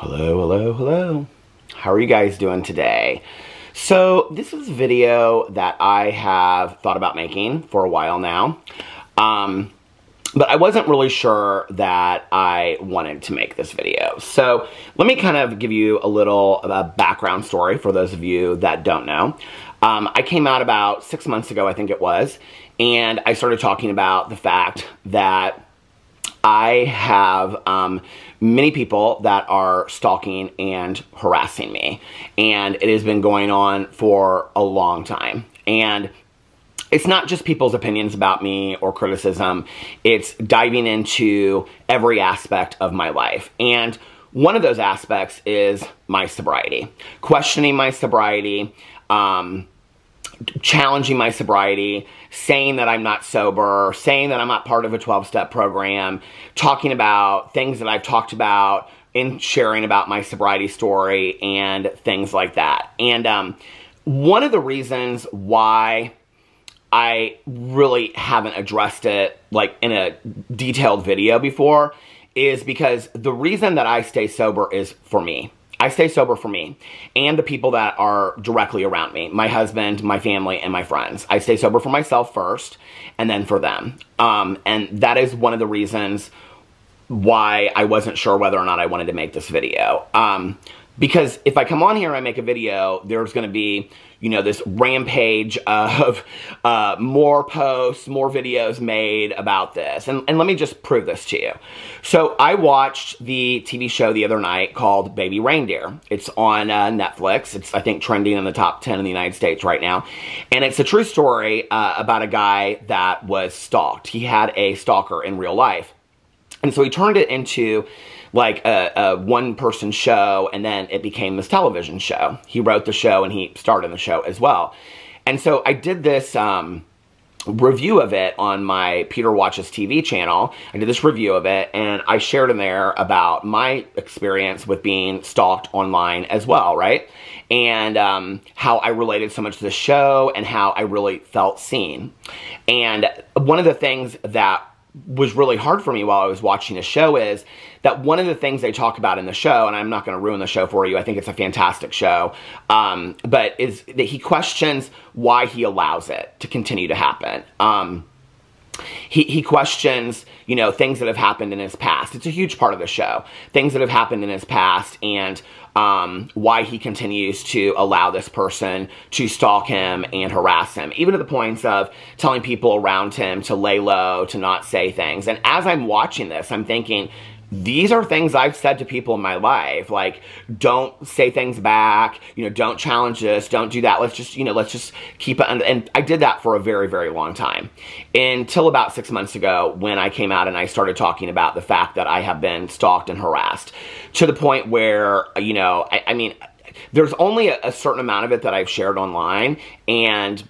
Hello, hello, hello. How are you guys doing today? So this is a video that I have thought about making for a while now. But I wasn't really sure that I wanted to make this video. So let me kind of give you a little background story for those of you that don't know. I came out about 6 months ago, I think it was, and I started talking about the fact that I have many people that are stalking and harassing me, and it has been going on for a long time. And it's not just people's opinions about me or criticism, it's diving into every aspect of my life. And one of those aspects is my sobriety. Questioning my sobriety, challenging my sobriety, saying that I'm not sober, saying that I'm not part of a 12-step program, talking about things that I've talked about in sharing about my sobriety story and things like that. And one of the reasons why I really haven't addressed it like in a detailed video before is because the reason that I stay sober is for me. I stay sober for me and the people that are directly around me, my husband, my family, and my friends. I stay sober for myself first and then for them. And that is one of the reasons why I wasn't sure whether or not I wanted to make this video. Because if I come on here and I make a video, there's going to be, you know, this rampage of more posts, more videos made about this. And let me just prove this to you. So I watched the TV show the other night called Baby Reindeer. It's on Netflix. It's, I think, trending in the top 10 in the United States right now. And it's a true story about a guy that was stalked. He had a stalker in real life. And so he turned it into like a one-person show, and then it became this television show. He wrote the show, and he starred in the show as well. And so I did this review of it on my Peter Watches TV channel. I did this review of it, and I shared in there about my experience with being stalked online as well, right? And how I related so much to the show, and how I really felt seen. And one of the things that was really hard for me while I was watching the show is that one of the things they talk about in the show, and I'm not going to ruin the show for you, I think it's a fantastic show, but is that he questions why he allows it to continue to happen. He questions, you know, things that have happened in his past. It's a huge part of the show. Things that have happened in his past and why he continues to allow this person to stalk him and harass him, even to the points of telling people around him to lay low, to not say things. And as I'm watching this, I'm thinking, these are things I've said to people in my life, like, don't say things back, you know, don't challenge this, don't do that, let's just, you know, let's just keep it under. And I did that for a very, very long time, until about 6 months ago when I came out and I started talking about the fact that I have been stalked and harassed, to the point where, you know, I mean, there's only a certain amount of it that I've shared online, and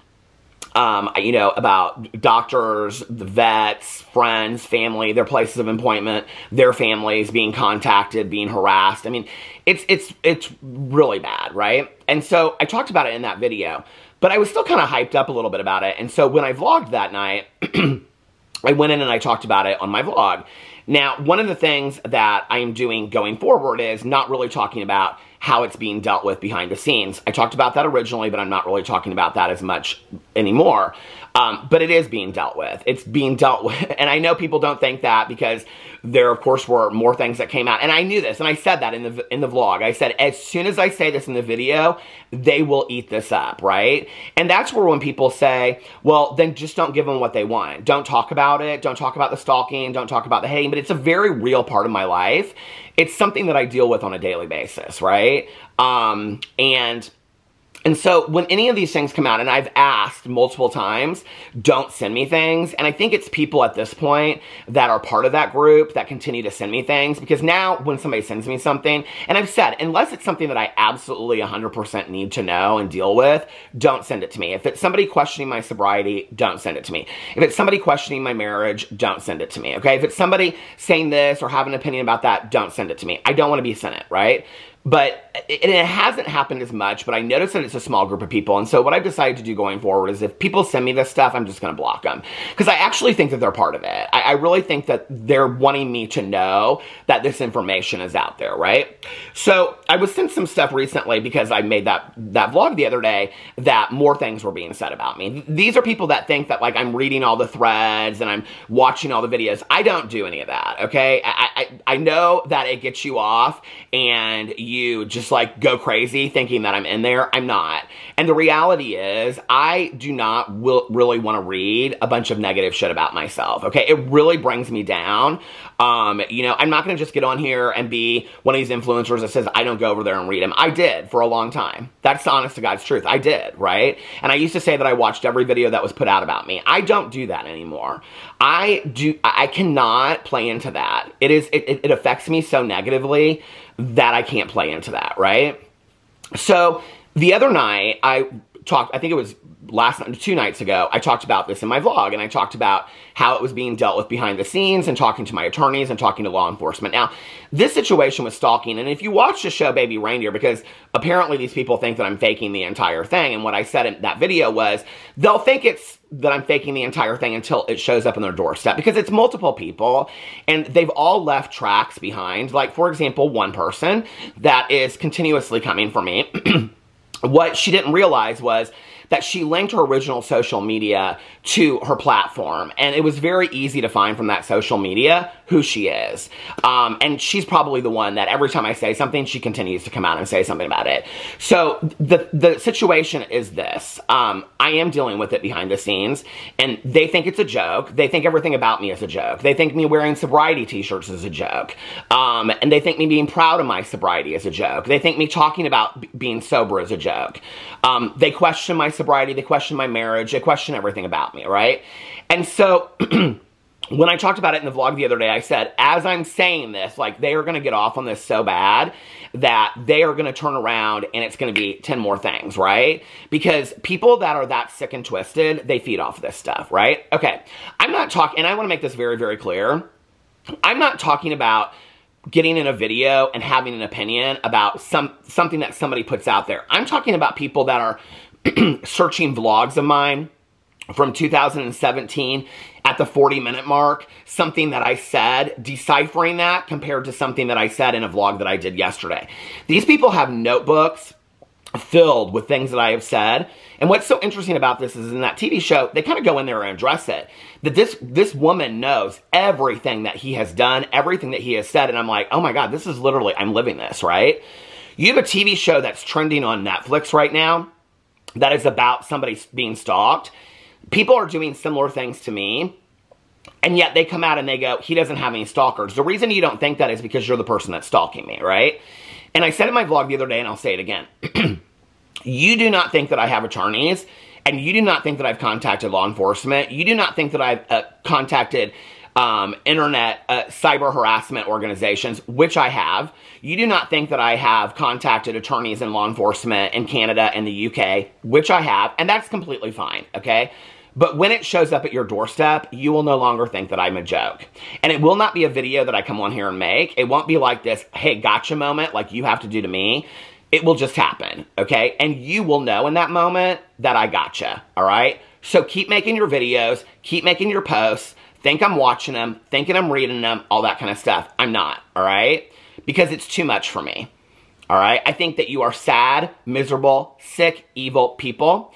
you know, about doctors, the vets, friends, family, their places of employment, their families being contacted, being harassed. I mean, it's really bad, right? And so I talked about it in that video, but I was still kind of hyped up a little bit about it. And so when I vlogged that night, I went in and I talked about it on my vlog. Now, one of the things that I am doing going forward is not really talking about how it's being dealt with behind the scenes. I talked about that originally, but I'm not really talking about that as much anymore. But it is being dealt with. It's being dealt with. And I know people don't think that because there, of course, were more things that came out. And I knew this, and I said that in the vlog. I said, as soon as I say this in the video, they will eat this up, right? And that's where when people say, well, then just don't give them what they want. Don't talk about it. Don't talk about the stalking. Don't talk about the hating. But it's a very real part of my life. It's something that I deal with on a daily basis, right? And so when any of these things come out, and I've asked multiple times, don't send me things. And I think it's people at this point that are part of that group that continue to send me things. Because now when somebody sends me something, and I've said, unless it's something that I absolutely 100% need to know and deal with, don't send it to me. If it's somebody questioning my sobriety, don't send it to me. If it's somebody questioning my marriage, don't send it to me, okay? If it's somebody saying this or have an opinion about that, don't send it to me. I don't want to be sent it, right? But it hasn't happened as much, but I noticed that it's a small group of people. And so what I've decided to do going forward is if people send me this stuff, I'm just going to block them. Because I actually think that they're part of it. I really think that they're wanting me to know that this information is out there, right? So I was sent some stuff recently because I made that vlog the other day that more things were being said about me. These are people that think that like I'm reading all the threads and I'm watching all the videos. I don't do any of that, okay? I know that it gets you off and you just like go crazy thinking that I'm in there. I'm not. And the reality is I do not really want to read a bunch of negative shit about myself, okay? It really brings me down. You know, I'm not going to just get on here and be one of these influencers that says I don't go over there and read them. I did for a long time. That's the honest to God's truth. I did, right? And I used to say that I watched every video that was put out about me. I don't do that anymore. I cannot play into that. It affects me so negatively that I can't play into that, right? So the other night I think it was last night, 2 nights ago, I talked about this in my vlog, and I talked about how it was being dealt with behind the scenes and talking to my attorneys and talking to law enforcement. Now, this situation was stalking, and if you watch the show Baby Reindeer, because apparently these people think that I'm faking the entire thing, and what I said in that video was, they'll think it's that I'm faking the entire thing until it shows up on their doorstep, because it's multiple people, and they've all left tracks behind. Like, for example, one person that is continuously coming for me. What she didn't realize was that she linked her original social media to her platform. And it was very easy to find from that social media who she is. And she's probably the one that every time I say something, she continues to come out and say something about it. So the situation is this. I am dealing with it behind the scenes, and they think it's a joke. They think everything about me is a joke. They think me wearing sobriety t-shirts is a joke. And they think me being proud of my sobriety is a joke. They think me talking about being sober is a joke. They question my sobriety, they question my marriage, they question everything about me, right? And so when I talked about it in the vlog the other day, I said, as I'm saying this, like, they are going to get off on this so bad that they are going to turn around and it's going to be 10 more things, right? Because people that are that sick and twisted, they feed off this stuff, right? Okay, I'm not talking, and I want to make this very, very clear, I'm not talking about getting in a video and having an opinion about something that somebody puts out there. I'm talking about people that are searching vlogs of mine from 2017 at the 40-minute mark, something that I said, deciphering that compared to something that I said in a vlog that I did yesterday. These people have notebooks filled with things that I have said. And what's so interesting about this is in that TV show, they kind of go in there and address it. That this woman knows everything that he has done, everything that he has said. And I'm like, oh my God, this is literally, I'm living this, right? You have a TV show that's trending on Netflix right now that is about somebody being stalked. People are doing similar things to me, and yet they come out and they go, he doesn't have any stalkers. The reason you don't think that is because you're the person that's stalking me, right? And I said in my vlog the other day, and I'll say it again. You do not think that I have attorneys, and you do not think that I've contacted law enforcement. You do not think that I've contacted internet cyber harassment organizations, which I have. You do not think that I have contacted attorneys and law enforcement in Canada and the UK, which I have, and that's completely fine, okay? But when it shows up at your doorstep, you will no longer think that I'm a joke. And it will not be a video that I come on here and make. It won't be like this, hey, gotcha moment, like you have to do to me. It will just happen, okay? And you will know in that moment that I gotcha, all right? So keep making your videos, keep making your posts, think I'm watching them, thinking I'm reading them, all that kind of stuff. I'm not, all right? Because it's too much for me, all right? I think that you are sad, miserable, sick, evil people.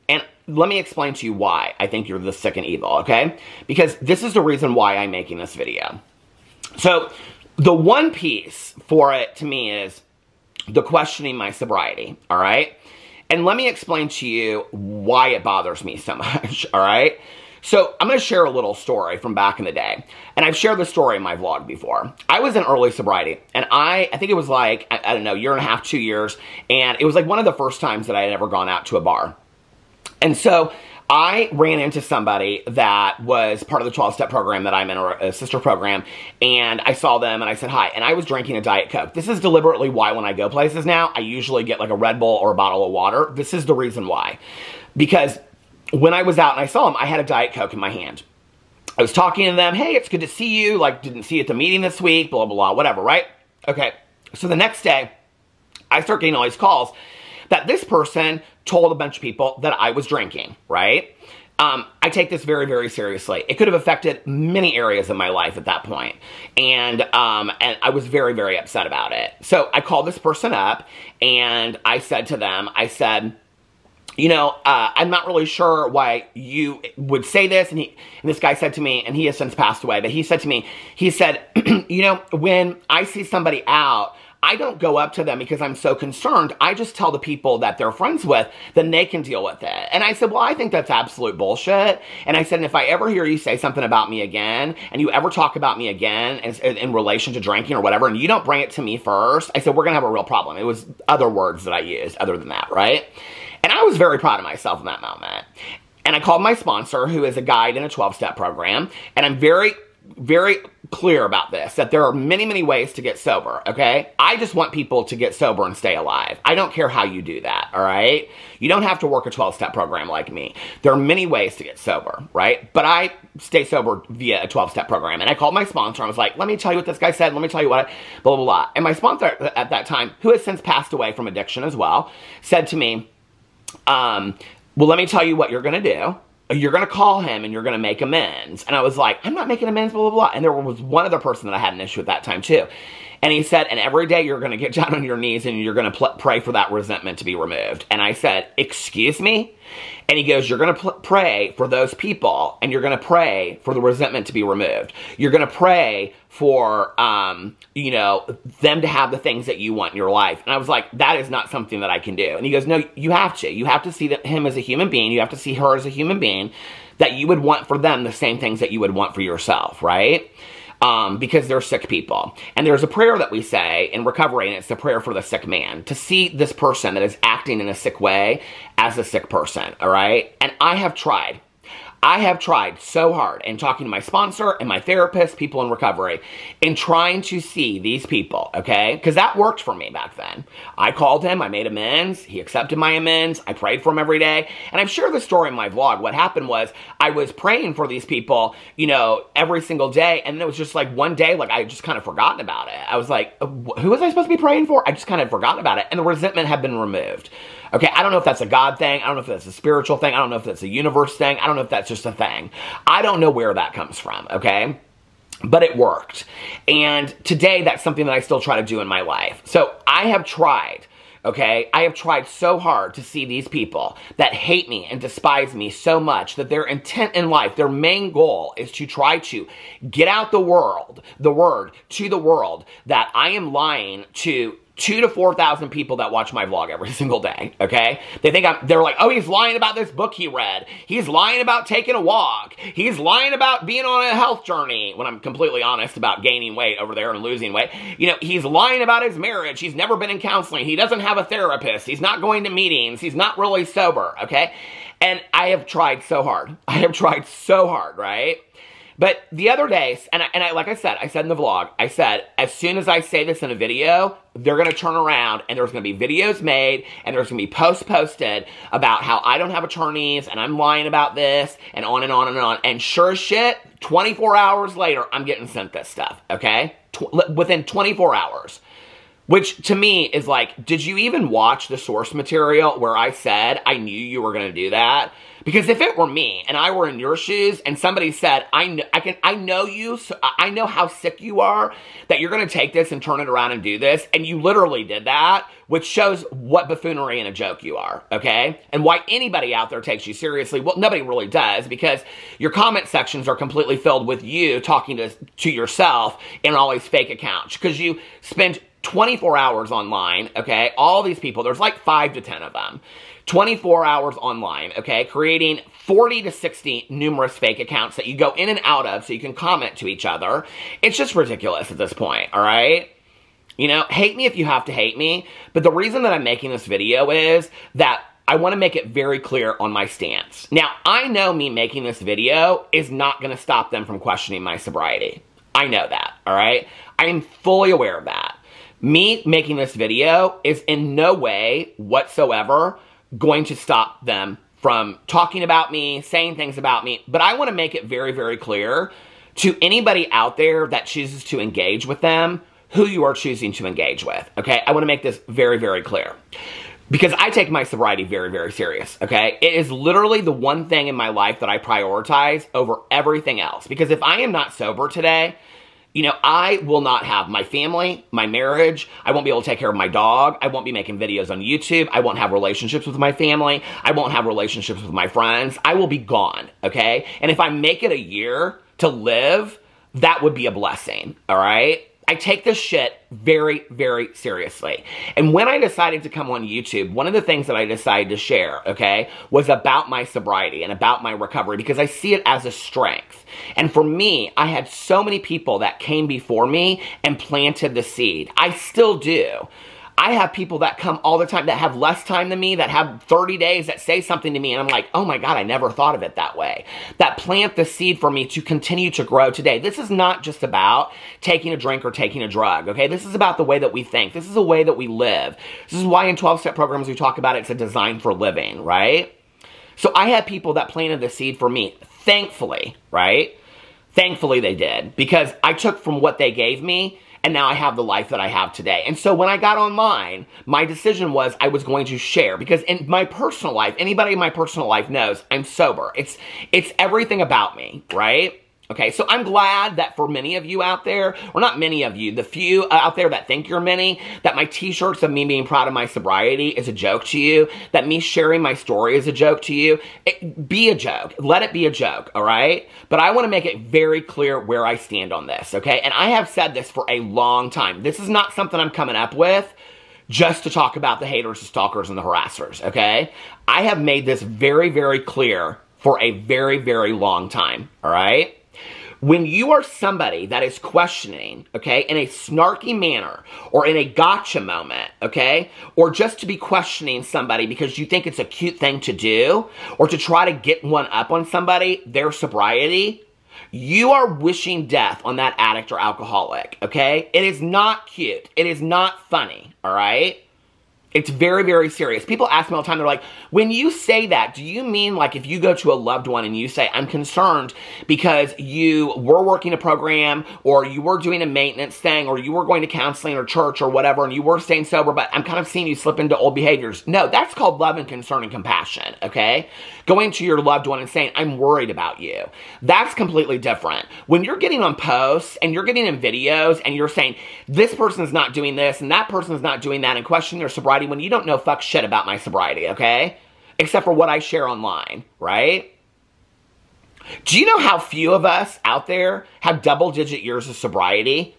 And let me explain to you why I think you're the sick and evil, okay? Because this is the reason why I'm making this video. So the one piece for it to me is the questioning my sobriety, all right? And let me explain to you why it bothers me so much, all right? So I'm going to share a little story from back in the day. And I've shared this story in my vlog before. I was in early sobriety, and I think it was like, I don't know, year and a half, 2 years, and it was like one of the first times that I had ever gone out to a bar. And so I ran into somebody that was part of the 12-step program that I'm in, or a sister program, and I saw them and I said hi, and I was drinking a Diet Coke. This is deliberately why when I go places now, I usually get like a Red Bull or a bottle of water. This is the reason why. Because when I was out and I saw them, I had a Diet Coke in my hand. I was talking to them, hey, it's good to see you, like, didn't see you at the meeting this week, blah, blah, blah, whatever, right? Okay, so the next day, I start getting all these calls that this person told a bunch of people that I was drinking, right? I take this very, very seriously. It could have affected many areas of my life at that point. And I was very, very upset about it. So I called this person up and I said to them, I said, you know, I'm not really sure why you would say this. And this guy said to me, and he has since passed away, but he said to me, he said, you know, when I see somebody out, I don't go up to them because I'm so concerned. I just tell the people that they're friends with, then they can deal with it. And I said, well, I think that's absolute bullshit. And I said, and if I ever hear you say something about me again, and you ever talk about me again in relation to drinking or whatever, and you don't bring it to me first, I said, we're going to have a real problem. It was other words that I used other than that, right? And I was very proud of myself in that moment. And I called my sponsor, who is a guide in a 12-step program, and I'm very, very clear about this, that there are many, many ways to get sober, okay? I just want people to get sober and stay alive. I don't care how you do that, all right? You don't have to work a 12-step program like me. There are many ways to get sober, right? But I stay sober via a 12-step program. And I called my sponsor. I was like, let me tell you what this guy said. Let me tell you what, blah, blah, blah. And my sponsor at that time, who has since passed away from addiction as well, said to me, well, let me tell you what you're going to do. You're going to call him and you're going to make amends. And I was like, I'm not making amends, blah, blah, blah. And there was one other person that I had an issue at that time too. And he said, and every day you're going to get down on your knees and you're going to pray for that resentment to be removed. And I said, excuse me? And he goes, you're going to pray for those people and you're going to pray for the resentment to be removed. You're going to pray for, you know, them to have the things that you want in your life. And I was like, that is not something that I can do. And he goes, no, you have to. You have to see him as a human being. You have to see her as a human being, that you would want for them the same things that you would want for yourself, right? Because they're sick people. And there's a prayer that we say in recovery, and it's the prayer for the sick man. To see this person that is acting in a sick way as a sick person, all right? And I have tried so hard in talking to my sponsor and my therapist, people in recovery, in trying to see these people, okay? Because that worked for me back then. I called him, I made amends, he accepted my amends, I prayed for him every day, and I've shared this story in my vlog. What happened was, I was praying for these people, you know, every single day, and it was just like one day, like I just kind of forgotten about it. I was like, who was I supposed to be praying for? I just kind of forgotten about it, and the resentment had been removed. Okay, I don't know if that's a God thing. I don't know if that's a spiritual thing. I don't know if that's a universe thing. I don't know if that's just a thing. I don't know where that comes from, okay? But it worked. And today, that's something that I still try to do in my life. So I have tried, okay? I have tried so hard to see these people that hate me and despise me so much that their intent in life, their main goal is to try to get out the word to the world that I am lying to 2,000 to 4,000 people that watch my vlog every single day, okay? They're like, oh, he's lying about this book he read. He's lying about taking a walk. He's lying about being on a health journey, when I'm completely honest about gaining weight over there and losing weight. You know, he's lying about his marriage. He's never been in counseling. He doesn't have a therapist. He's not going to meetings. He's not really sober, okay? And I have tried so hard. I have tried so hard, right? But the other day, and I, like I said in the vlog, I said, as soon as I say this in a video, they're going to turn around and there's going to be videos made and there's going to be posts posted about how I don't have attorneys and I'm lying about this and on and on and on. And sure as shit, 24 hours later, I'm getting sent this stuff, okay? Within 24 hours. Which, to me, is like, did you even watch the source material where I said I knew you were going to do that? Because if it were me, and I were in your shoes, and somebody said, I know you, so I know how sick you are, that you're going to take this and turn it around and do this, and you literally did that, which shows what buffoonery and a joke you are, okay? And why anybody out there takes you seriously. Well, nobody really does, because your comment sections are completely filled with you talking to yourself in all these fake accounts, because you spend 24 hours online, okay? All these people, there's like 5 to 10 of them. 24 hours online, okay? Creating 40 to 60 numerous fake accounts that you go in and out of so you can comment to each other. It's just ridiculous at this point, all right? You know, hate me if you have to hate me, but the reason that I'm making this video is that I want to make it very clear on my stance. Now, I know me making this video is not going to stop them from questioning my sobriety. I know that, all right? I am fully aware of that. Me making this video is in no way whatsoever going to stop them from talking about me, saying things about me, but I want to make it very, very clear to anybody out there that chooses to engage with them who you are choosing to engage with, okay? I want to make this very, very clear. Because I take my sobriety very, very serious, okay? It is literally the one thing in my life that I prioritize over everything else. Because if I am not sober today, you know, I will not have my family, my marriage. I won't be able to take care of my dog. I won't be making videos on YouTube. I won't have relationships with my family. I won't have relationships with my friends. I will be gone, okay? And if I make it a year to live, that would be a blessing, all right? I take this shit very, very seriously. And when I decided to come on YouTube, one of the things that I decided to share, okay, was about my sobriety and about my recovery because I see it as a strength. And for me, I had so many people that came before me and planted the seed. I still do. I have people that come all the time that have less time than me, that have 30 days, that say something to me, and I'm like, oh my God, I never thought of it that way. That plant the seed for me to continue to grow today. This is not just about taking a drink or taking a drug, okay? This is about the way that we think. This is the way that we live. This is why in 12-step programs we talk about it's a design for living, right? So I had people that planted the seed for me, thankfully, right? Thankfully they did, because I took from what they gave me, and now I have the life that I have today. And so when I got on mine, my decision was I was going to share. Because in my personal life, anybody in my personal life knows I'm sober. It's everything about me, right? Okay, so I'm glad that for many of you out there, or not many of you, the few out there that think you're many, that my t-shirts of me being proud of my sobriety is a joke to you, that me sharing my story is a joke to you. Be a joke. Let it be a joke, all right? But I want to make it very clear where I stand on this, okay? And I have said this for a long time. This is not something I'm coming up with just to talk about the haters, the stalkers, and the harassers, okay? I have made this very, very clear for a very, very long time, all right? When you are somebody that is questioning, okay, in a snarky manner or in a gotcha moment, okay, or just to be questioning somebody because you think it's a cute thing to do or to try to get one up on somebody, their sobriety, you are wishing death on that addict or alcoholic, okay? It is not cute. It is not funny, all right? It's very, very serious. People ask me all the time, they're like, when you say that, do you mean like if you go to a loved one and you say, I'm concerned because you were working a program or you were doing a maintenance thing or you were going to counseling or church or whatever and you were staying sober, but I'm kind of seeing you slip into old behaviors. No, that's called love and concern and compassion, okay? Going to your loved one and saying, I'm worried about you. That's completely different. When you're getting on posts and you're getting in videos and you're saying, this person's not doing this and that person's not doing that and questioning their sobriety when you don't know fuck shit about my sobriety, okay? Except for what I share online, right? Do you know how few of us out there have double-digit years of sobriety?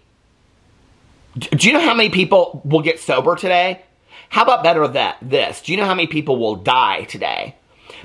Do you know how many people will get sober today? How about better than this? Do you know how many people will die today?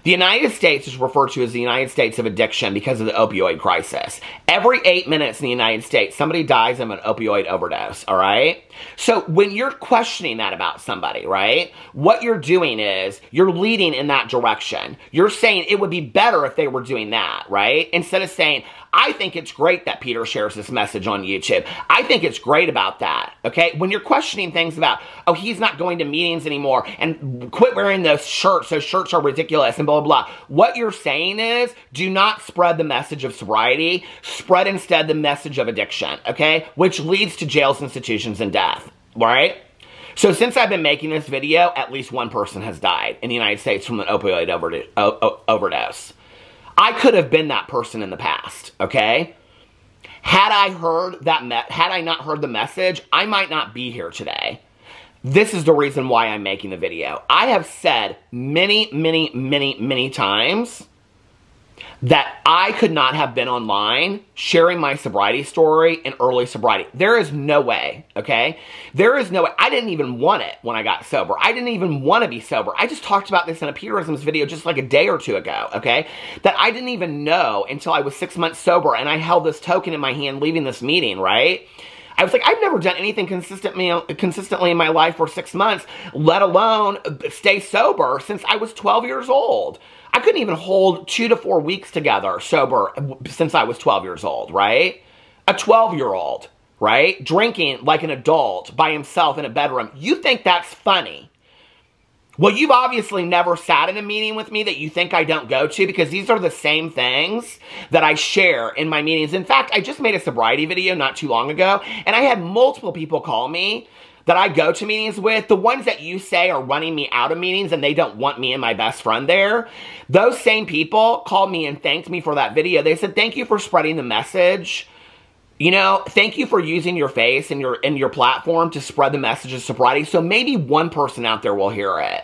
The United States is referred to as the United States of addiction because of the opioid crisis. Every 8 minutes in the United States, somebody dies of an opioid overdose, all right? So when you're questioning that about somebody, right, what you're doing is you're leading in that direction. You're saying it would be better if they were doing that, right? Instead of saying, I think it's great that Peter shares this message on YouTube. I think it's great about that, okay? When you're questioning things about, oh, he's not going to meetings anymore and quit wearing those shirts are ridiculous and blah, blah, blah. What you're saying is do not spread the message of sobriety. Spread instead the message of addiction, okay? Which leads to jails, institutions, and death, right? So since I've been making this video, at least one person has died in the United States from an opioid overdose. I could have been that person in the past, okay? Had I not heard the message, I might not be here today. This is the reason why I'm making the video. I have said many, many, many, many times that I could not have been online sharing my sobriety story in early sobriety. There is no way, okay? There is no way. I didn't even want it when I got sober. I didn't even want to be sober. I just talked about this in a Peterisms video just like a day or two ago, okay? That I didn't even know until I was 6 months sober and I held this token in my hand leaving this meeting, right? I was like, I've never done anything consistently in my life for 6 months, let alone stay sober since I was 12 years old. I couldn't even hold 2 to 4 weeks together sober since I was 12 years old, right? A 12-year-old, right? Drinking like an adult by himself in a bedroom. You think that's funny. Well, you've obviously never sat in a meeting with me that you think I don't go to, because these are the same things that I share in my meetings. In fact, I just made a sobriety video not too long ago, and I had multiple people call me that I go to meetings with. The ones that you say are running me out of meetings and they don't want me and my best friend there, those same people called me and thanked me for that video. They said, thank you for spreading the message. You know, thank you for using your face and your platform to spread the message of sobriety. So maybe one person out there will hear it.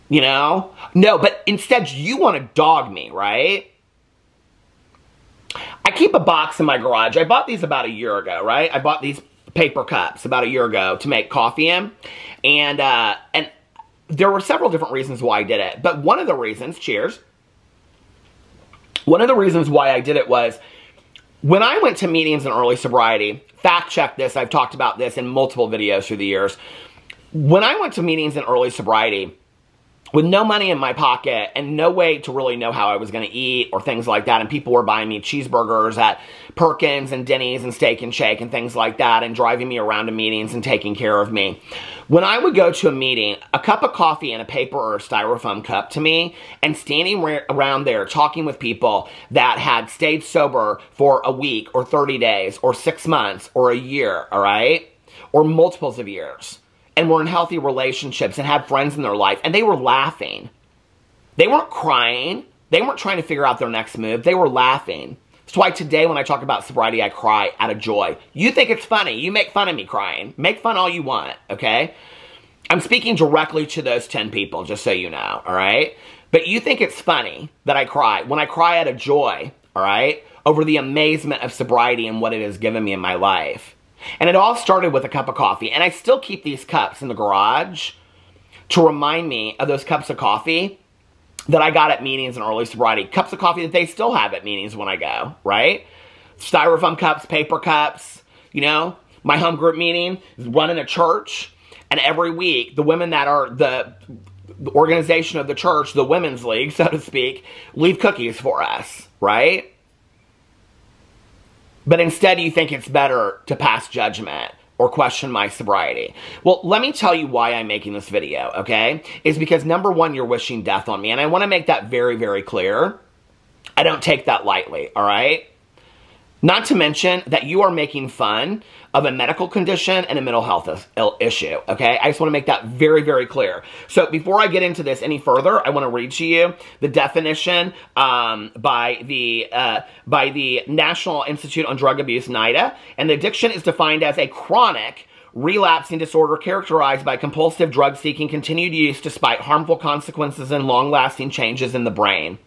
You know? No, but instead you want to dog me, right? I keep a box in my garage. I bought these about a year ago, right? I bought these paper cups about a year ago to make coffee in. And there were several different reasons why I did it. But one of the reasons, cheers, one of the reasons why I did it was, when I went to meetings in early sobriety, fact check this, I've talked about this in multiple videos through the years. When I went to meetings in early sobriety, with no money in my pocket and no way to really know how I was going to eat or things like that, and people were buying me cheeseburgers at Perkins and Denny's and Steak and Shake and things like that, and driving me around to meetings and taking care of me. When I would go to a meeting, a cup of coffee in a paper or a styrofoam cup to me, and standing around there talking with people that had stayed sober for a week or 30 days or 6 months or a year, all right? Or multiples of years, and were in healthy relationships and had friends in their life, and they were laughing. They weren't crying. They weren't trying to figure out their next move. They were laughing. That's why today when I talk about sobriety, I cry out of joy. You think it's funny. You make fun of me crying. Make fun all you want, okay? I'm speaking directly to those 10 people, just so you know, all right? But you think it's funny that I cry. When I cry out of joy, all right, over the amazement of sobriety and what it has given me in my life. And it all started with a cup of coffee. And I still keep these cups in the garage to remind me of those cups of coffee that I got at meetings in early sobriety. Cups of coffee that they still have at meetings when I go, right? Styrofoam cups, paper cups, you know. My home group meeting is run in a church. And every week, the women that are the organization of the church, the women's league, so to speak, leave cookies for us, right? But instead you think it's better to pass judgment or question my sobriety. Well, let me tell you why I'm making this video, okay? It's because, number one, you're wishing death on me. And I want to make that very, very clear. I don't take that lightly, all right? Not to mention that you are making fun of a medical condition and a mental health issue, okay? I just want to make that very, very clear. So before I get into this any further, I want to read to you the definition by the National Institute on Drug Abuse, NIDA. And the addiction is defined as a chronic relapsing disorder characterized by compulsive drug-seeking continued use despite harmful consequences and long-lasting changes in the brain.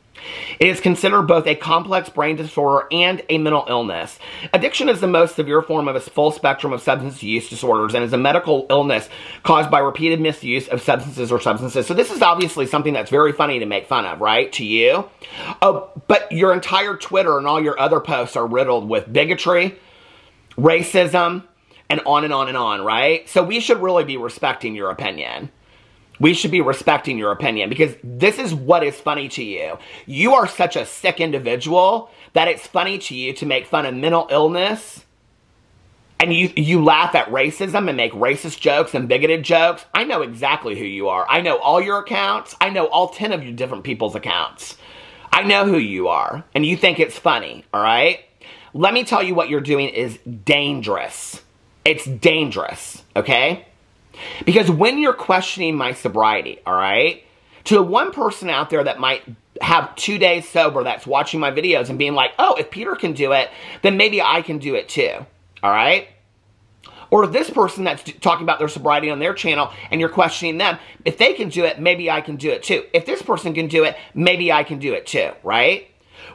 It is considered both a complex brain disorder and a mental illness. Addiction is the most severe form of a full spectrum of substance use disorders and is a medical illness caused by repeated misuse of substances or substances. So this is obviously something that's very funny to make fun of, right? To you. Oh, but your entire Twitter and all your other posts are riddled with bigotry, racism, and on and on and on, right? So we should really be respecting your opinion. We should be respecting your opinion, because this is what is funny to you. You are such a sick individual that it's funny to you to make fun of mental illness, and you laugh at racism and make racist jokes and bigoted jokes. I know exactly who you are. I know all your accounts. I know all 10 of your different people's accounts. I know who you are, and you think it's funny, all right? Let me tell you what you're doing is dangerous. It's dangerous, okay? Because when you're questioning my sobriety, all right, to the one person out there that might have 2 days sober that's watching my videos and being like, oh, if Peter can do it, then maybe I can do it too, all right? Or this person that's talking about their sobriety on their channel and you're questioning them, if they can do it, maybe I can do it too. If this person can do it, maybe I can do it too, right?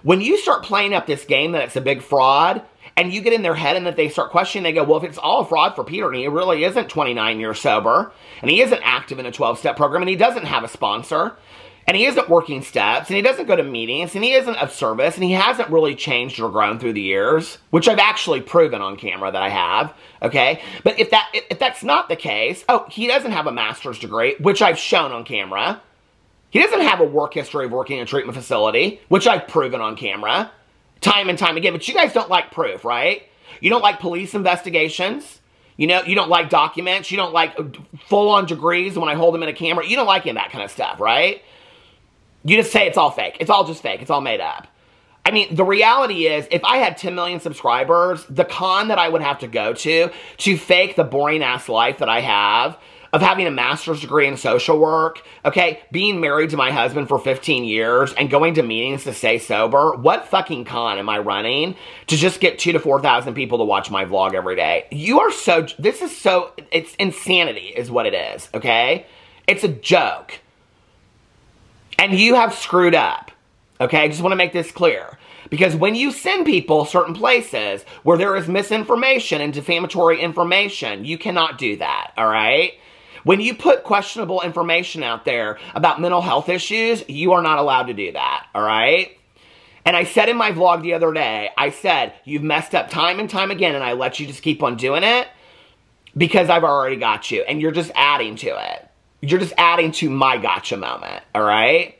When you start playing up this game that it's a big fraud, and you get in their head and that they start questioning, they go, well, if it's all a fraud for Peter and he really isn't 29 years sober, and he isn't active in a 12-step program, and he doesn't have a sponsor, and he isn't working steps, and he doesn't go to meetings, and he isn't of service, and he hasn't really changed or grown through the years, which I've actually proven on camera that I have, okay? But if that's not the case, oh, he doesn't have a master's degree, which I've shown on camera. He doesn't have a work history of working in a treatment facility, which I've proven on camera. Time and time again, but you guys don't like proof, right? You don't like police investigations. You know, you don't like documents. You don't like full-on degrees when I hold them in a camera. You don't like any of that kind of stuff, right? You just say it's all fake. It's all just fake. It's all made up. I mean, the reality is, if I had 10 million subscribers, the con that I would have to go to fake the boring-ass life that I have, of having a master's degree in social work, okay, being married to my husband for 15 years, and going to meetings to stay sober, what fucking con am I running to just get 2,000 to 4,000 people to watch my vlog every day? You are so, this is so, it's insanity is what it is, okay? It's a joke. And you have screwed up. Okay, I just want to make this clear. Because when you send people certain places where there is misinformation and defamatory information, you cannot do that, all right? When you put questionable information out there about mental health issues, you are not allowed to do that, all right? And I said in my vlog the other day, I said, you've messed up time and time again, and I let you just keep on doing it because I've already got you, and you're just adding to it. You're just adding to my gotcha moment, all right?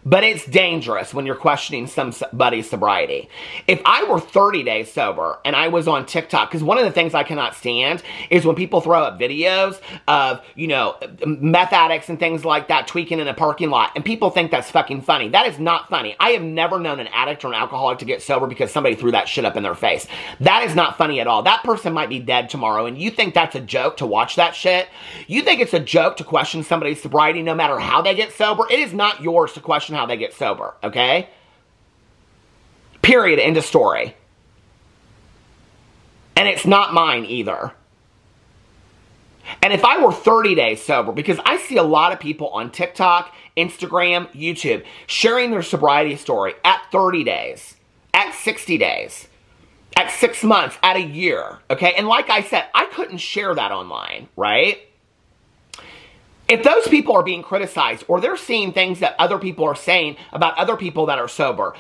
But it's dangerous when you're questioning somebody's sobriety. If I were 30 days sober and I was on TikTok, because one of the things I cannot stand is when people throw up videos of, you know, meth addicts and things like that tweaking in a parking lot, and people think that's fucking funny. That is not funny. I have never known an addict or an alcoholic to get sober because somebody threw that shit up in their face. That is not funny at all. That person might be dead tomorrow, and you think that's a joke to watch that shit? You think it's a joke to question somebody's sobriety no matter how they get sober? It is not yours to question how they get sober, okay? Period, end of story. And it's not mine either. And if I were 30 days sober, because I see a lot of people on TikTok, Instagram, YouTube, sharing their sobriety story at 30 days, at 60 days, at 6 months, at a year, okay? And like I said, I couldn't share that online, right? If those people are being criticized, or they're seeing things that other people are saying about other people that are sober,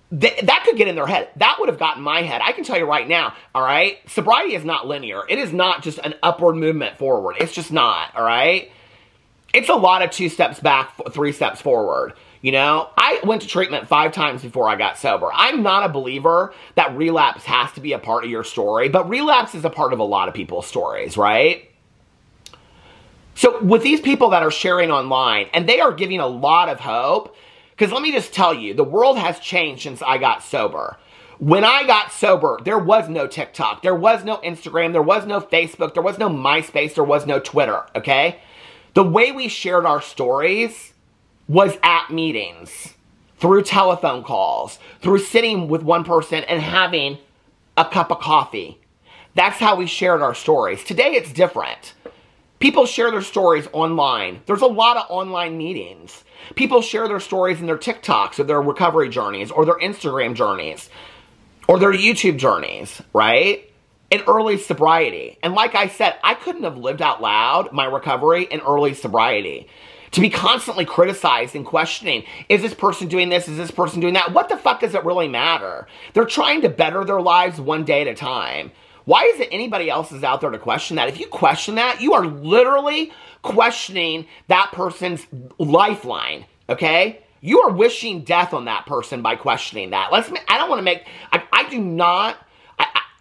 that could get in their head. That would have gotten my head. I can tell you right now, all right? Sobriety is not linear. It is not just an upward movement forward. It's just not, all right? It's a lot of 2 steps back, 3 steps forward. You know, I went to treatment 5 times before I got sober. I'm not a believer that relapse has to be a part of your story, but relapse is a part of a lot of people's stories, right? So with these people that are sharing online, and they are giving a lot of hope, because let me just tell you, the world has changed since I got sober. When I got sober, there was no TikTok, there was no Instagram, there was no Facebook, there was no MySpace, there was no Twitter, okay? The way we shared our stories was at meetings, through telephone calls, through sitting with one person and having a cup of coffee. That's how we shared our stories. Today it's different. People share their stories online. There's a lot of online meetings. People share their stories in their TikToks or their recovery journeys or their Instagram journeys or their YouTube journeys, right? In early sobriety. And like I said, I couldn't have lived out loud my recovery in early sobriety. To be constantly criticized and questioning, is this person doing this? Is this person doing that? What the fuck does it really matter? They're trying to better their lives one day at a time. Why is it anybody else is out there to question that? If you question that, you are literally questioning that person's lifeline, okay? You are wishing death on that person by questioning that. I don't want to make, I do not,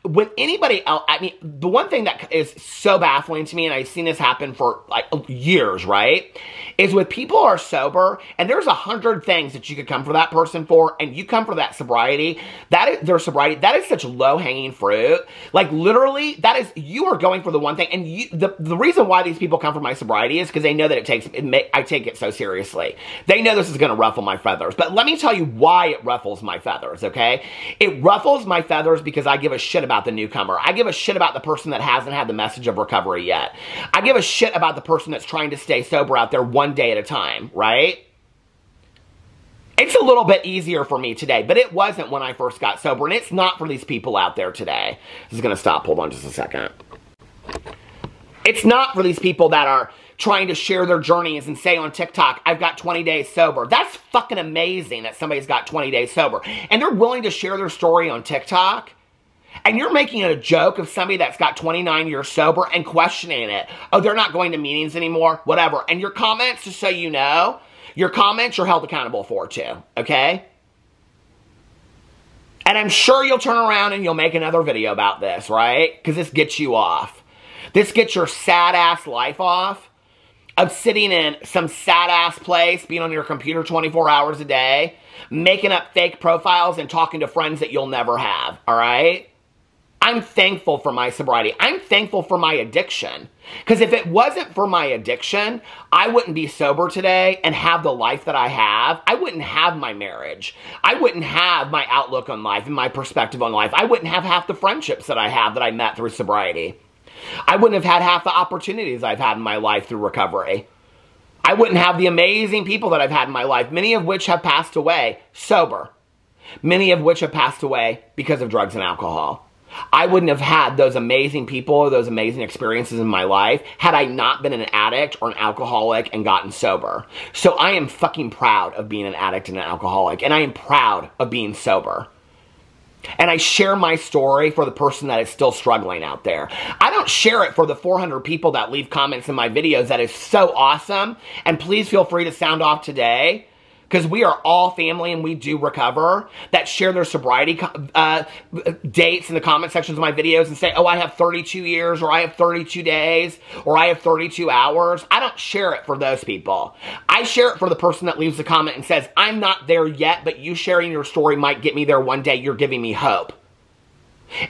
with anybody else, I mean, the one thing that is so baffling to me, and I've seen this happen for like years, right? Is when people are sober, and there's 100 things that you could come for that person for, and you come for that sobriety, their sobriety, that is such low-hanging fruit. Like literally, that is, you are going for the one thing, and the reason why these people come for my sobriety is because they know that I take it so seriously. They know this is going to ruffle my feathers. But let me tell you why it ruffles my feathers, okay? It ruffles my feathers because I give a shit about the newcomer. I give a shit about the person that hasn't had the message of recovery yet. I give a shit about the person that's trying to stay sober out there one day at a time, right? It's a little bit easier for me today, but it wasn't when I first got sober, and it's not for these people out there today. This is going to stop. Hold on just a second. It's not for these people that are trying to share their journeys and say on TikTok, I've got 20 days sober. That's fucking amazing that somebody's got 20 days sober. And they're willing to share their story on TikTok. And you're making it a joke of somebody that's got 29 years sober and questioning it. Oh, they're not going to meetings anymore, whatever. And your comments, just so you know, your comments you're held accountable for too, okay? And I'm sure you'll turn around and you'll make another video about this, right? Because this gets you off. This gets your sad-ass life off of sitting in some sad-ass place, being on your computer 24 hours a day, making up fake profiles and talking to friends that you'll never have, all right? I'm thankful for my sobriety. I'm thankful for my addiction. Because if it wasn't for my addiction, I wouldn't be sober today and have the life that I have. I wouldn't have my marriage. I wouldn't have my outlook on life and my perspective on life. I wouldn't have half the friendships that I have that I met through sobriety. I wouldn't have had half the opportunities I've had in my life through recovery. I wouldn't have the amazing people that I've had in my life, many of which have passed away sober. Many of which have passed away because of drugs and alcohol. I wouldn't have had those amazing people or those amazing experiences in my life had I not been an addict or an alcoholic and gotten sober. So I am fucking proud of being an addict and an alcoholic, and I am proud of being sober. And I share my story for the person that is still struggling out there. I don't share it for the 400 people that leave comments in my videos. That is so awesome. And please feel free to sound off today, because we are all family and we do recover, that share their sobriety dates in the comment sections of my videos and say, oh, I have 32 years, or I have 32 days, or I have 32 hours. I don't share it for those people. I share it for the person that leaves a comment and says, I'm not there yet, but you sharing your story might get me there one day. You're giving me hope.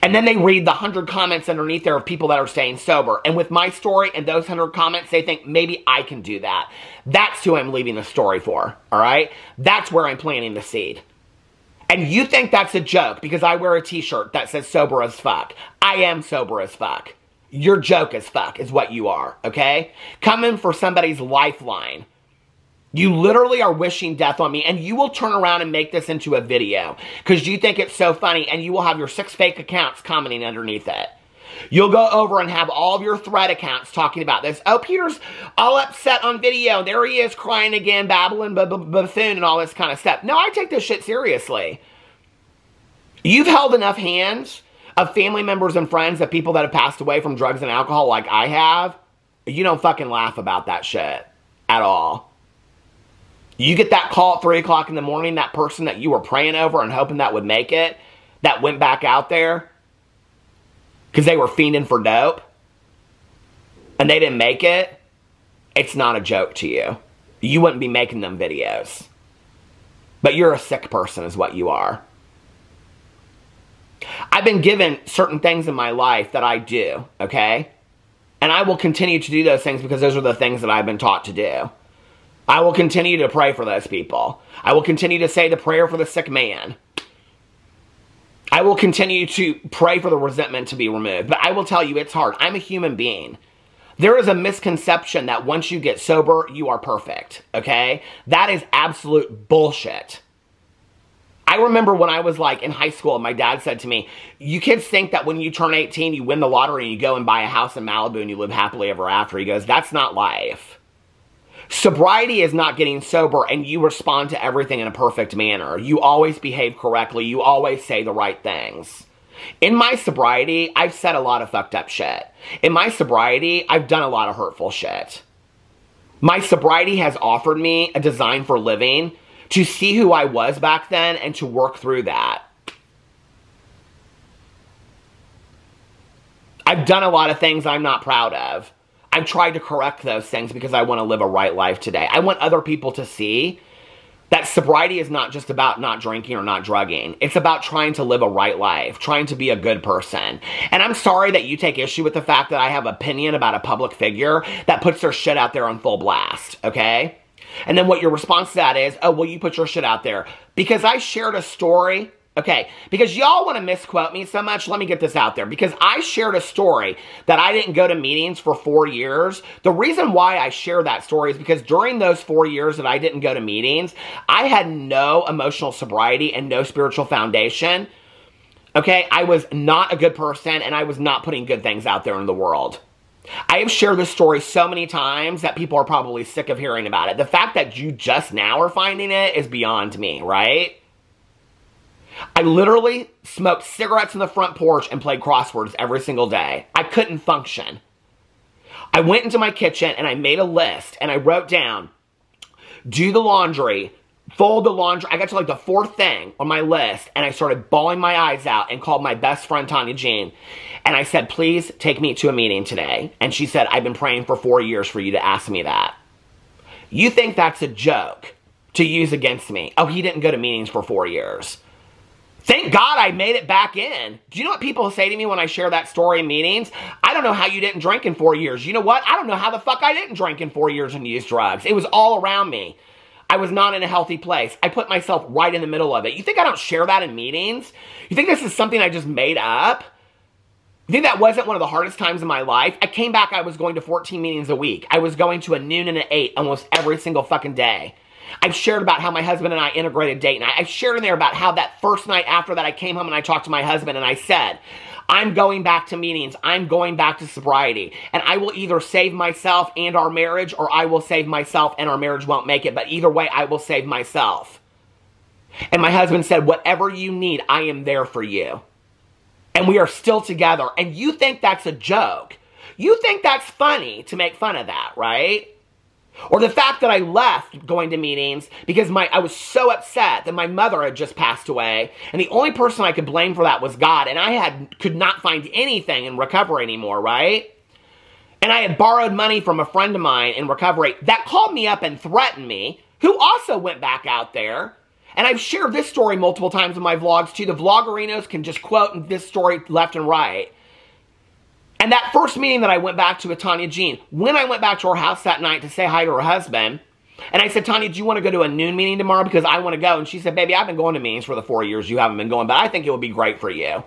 And then they read the 100 comments underneath there of people that are staying sober. And with my story and those 100 comments, they think, maybe I can do that. That's who I'm leaving the story for, all right? That's where I'm planting the seed. And you think that's a joke because I wear a t-shirt that says sober as fuck. I am sober as fuck. You're joke as fuck is what you are, okay? Coming for somebody's lifeline. You literally are wishing death on me, and you will turn around and make this into a video because you think it's so funny, and you will have your 6 fake accounts commenting underneath it. You'll go over and have all of your thread accounts talking about this. Oh, Peter's all upset on video. There he is crying again, babbling, buffoon, and all this kind of stuff. No, I take this shit seriously. You've held enough hands of family members and friends of people that have passed away from drugs and alcohol like I have. You don't fucking laugh about that shit at all. You get that call at 3 o'clock in the morning, that person that you were praying over and hoping that would make it, that went back out there because they were fiending for dope, and they didn't make it. It's not a joke to you. You wouldn't be making them videos. But you're a sick person is what you are. I've been given certain things in my life that I do, okay? And I will continue to do those things because those are the things that I've been taught to do. I will continue to pray for those people. I will continue to say the prayer for the sick man. I will continue to pray for the resentment to be removed. But I will tell you, it's hard. I'm a human being. There is a misconception that once you get sober, you are perfect, okay? That is absolute bullshit. I remember when I was like in high school, my dad said to me, you kids think that when you turn 18, you win the lottery and you go and buy a house in Malibu and you live happily ever after. He goes, that's not life. Sobriety is not getting sober and you respond to everything in a perfect manner. You always behave correctly. You always say the right things. In my sobriety, I've said a lot of fucked up shit. In my sobriety, I've done a lot of hurtful shit. My sobriety has offered me a design for living to see who I was back then and to work through that. I've done a lot of things I'm not proud of. I've tried to correct those things because I want to live a right life today. I want other people to see that sobriety is not just about not drinking or not drugging. It's about trying to live a right life, trying to be a good person. And I'm sorry that you take issue with the fact that I have opinion about a public figure that puts their shit out there on full blast, okay? And then what your response to that is, oh, well, you put your shit out there. Because I shared a story. Okay, because y'all want to misquote me so much, let me get this out there. Because I shared a story that I didn't go to meetings for 4 years. The reason why I share that story is because during those 4 years that I didn't go to meetings, I had no emotional sobriety and no spiritual foundation. Okay, I was not a good person and I was not putting good things out there in the world. I have shared this story so many times that people are probably sick of hearing about it. The fact that you just now are finding it is beyond me, right? I literally smoked cigarettes on the front porch and played crosswords every single day. I couldn't function. I went into my kitchen and I made a list and I wrote down, do the laundry fold the laundry. I got to like the fourth thing on my list, and I started bawling my eyes out and called my best friend, Tanya Jean. And I said, please take me to a meeting today. And she said, I've been praying for 4 years for you to ask me that. You think that's a joke to use against me? Oh, he didn't go to meetings for 4 years. Thank God I made it back in. Do you know what people say to me when I share that story in meetings? I don't know how you didn't drink in 4 years. You know what? I don't know how the fuck I didn't drink in 4 years and use drugs. It was all around me. I was not in a healthy place. I put myself right in the middle of it. You think I don't share that in meetings? You think this is something I just made up? You think that wasn't one of the hardest times in my life? I came back, I was going to 14 meetings a week. I was going to a noon and an 8 almost every single fucking day. I've shared about how my husband and I integrated date night. I've shared in there about how that first night after that I came home and I talked to my husband and I said, I'm going back to meetings. I'm going back to sobriety. And I will either save myself and our marriage, or I will save myself and our marriage won't make it. But either way, I will save myself. And my husband said, whatever you need, I am there for you. And we are still together. And you think that's a joke. You think that's funny to make fun of that, right? Or the fact that I left going to meetings because I was so upset that my mother had just passed away, and the only person I could blame for that was God, and I could not find anything in recovery anymore, right? And I had borrowed money from a friend of mine in recovery that called me up and threatened me, who also went back out there. And I've shared this story multiple times in my vlogs too. The vloggerinos can just quote this story left and right. And that first meeting that I went back to with Tanya Jean, when I went back to her house that night to say hi to her husband, and I said, Tanya, do you want to go to a noon meeting tomorrow? Because I want to go. And she said, baby, I've been going to meetings for the 4 years you haven't been going, but I think it would be great for you.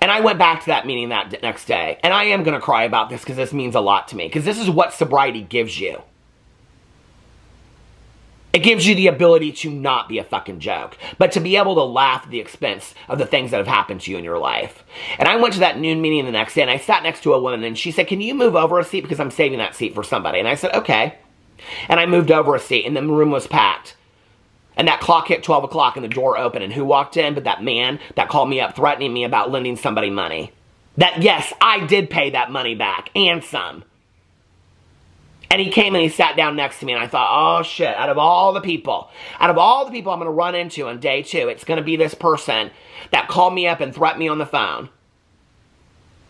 And I went back to that meeting that next day. And I am going to cry about this because this means a lot to me. Because this is what sobriety gives you. It gives you the ability to not be a fucking joke, but to be able to laugh at the expense of the things that have happened to you in your life. And I went to that noon meeting the next day, and I sat next to a woman, and she said, can you move over a seat because I'm saving that seat for somebody? And I said, okay. And I moved over a seat, and the room was packed. And that clock hit 12 o'clock, and the door opened, and who walked in but that man that called me up threatening me about lending somebody money. That, yes, I did pay that money back, and some. And he came and he sat down next to me, and I thought, oh shit, out of all the people I'm going to run into on day 2, it's going to be this person that called me up and threatened me on the phone.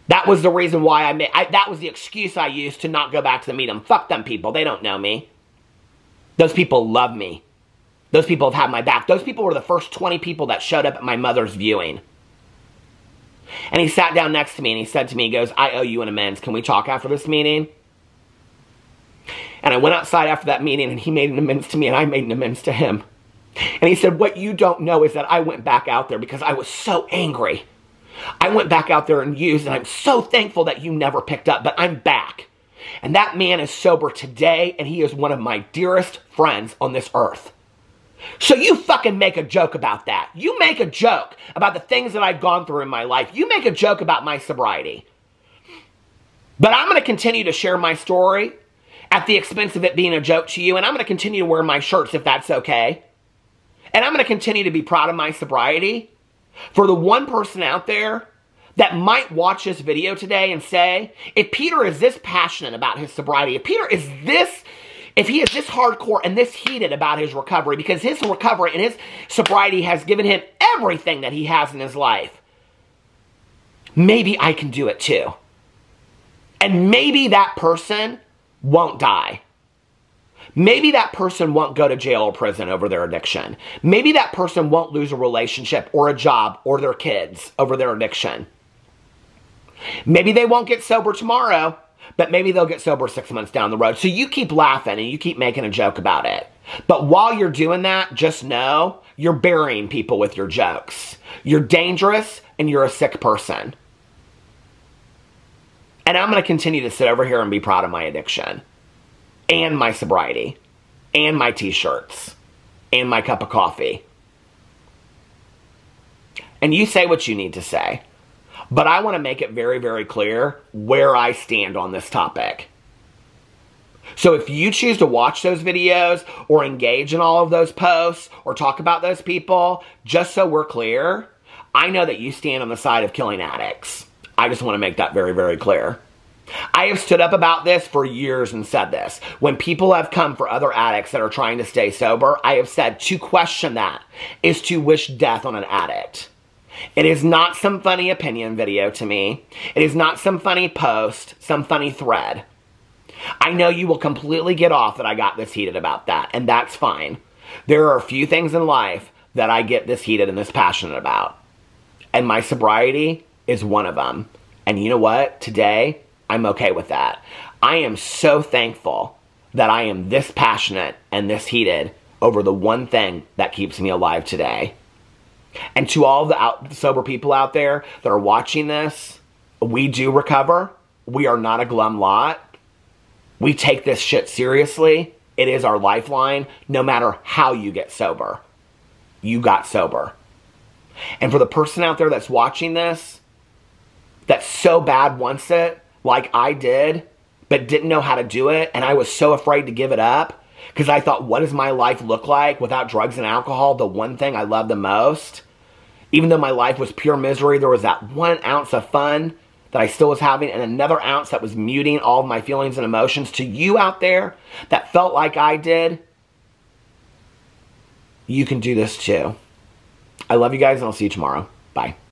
That was the reason why that was the excuse I used to not go back to the meeting. Fuck them people. They don't know me. Those people love me. Those people have had my back. Those people were the first 20 people that showed up at my mother's viewing. And he sat down next to me and he said to me, he goes, I owe you an amends. Can we talk after this meeting? And I went outside after that meeting and he made an amends to me and I made an amends to him. And he said, what you don't know is that I went back out there because I was so angry. I went back out there and used, and I'm so thankful that you never picked up, but I'm back. And that man is sober today, and he is one of my dearest friends on this earth. So you fucking make a joke about that. You make a joke about the things that I've gone through in my life. You make a joke about my sobriety. But I'm going to continue to share my story at the expense of it being a joke to you, and I'm going to continue to wear my shirts if that's okay. And I'm going to continue to be proud of my sobriety. For the one person out there that might watch this video today and say, if Peter is this passionate about his sobriety, if he is this hardcore and this heated about his recovery, because his recovery and his sobriety has given him everything that he has in his life, maybe I can do it too. And maybe that person won't die. Maybe that person won't go to jail or prison over their addiction. Maybe that person won't lose a relationship or a job or their kids over their addiction. Maybe they won't get sober tomorrow, but maybe they'll get sober 6 months down the road. So you keep laughing and you keep making a joke about it. But while you're doing that, just know you're burying people with your jokes. You're dangerous and you're a sick person. And I'm going to continue to sit over here and be proud of my addiction. And my sobriety, and my t-shirts, and my cup of coffee. And you say what you need to say. But I want to make it very, very clear where I stand on this topic. So if you choose to watch those videos, or engage in all of those posts, or talk about those people, just so we're clear, I know that you stand on the side of killing addicts. I just want to make that very, very clear. I have stood up about this for years and said this. When people have come for other addicts that are trying to stay sober, I have said to question that is to wish death on an addict. It is not some funny opinion video to me. It is not some funny post, some funny thread. I know you will completely get off that I got this heated about that, and that's fine. There are a few things in life that I get this heated and this passionate about. And my sobriety is one of them. And you know what? Today, I'm okay with that. I am so thankful that I am this passionate and this heated over the one thing that keeps me alive today. And to all the sober people out there that are watching this, we do recover. We are not a glum lot. We take this shit seriously. It is our lifeline. No matter how you get sober, you got sober. And for the person out there that's watching this, that so bad wants it, like I did, but didn't know how to do it, and I was so afraid to give it up, because I thought, what does my life look like without drugs and alcohol, the one thing I love the most? Even though my life was pure misery, there was that 1 ounce of fun that I still was having, and another ounce that was muting all of my feelings and emotions. To you out there that felt like I did, you can do this too. I love you guys, and I'll see you tomorrow. Bye.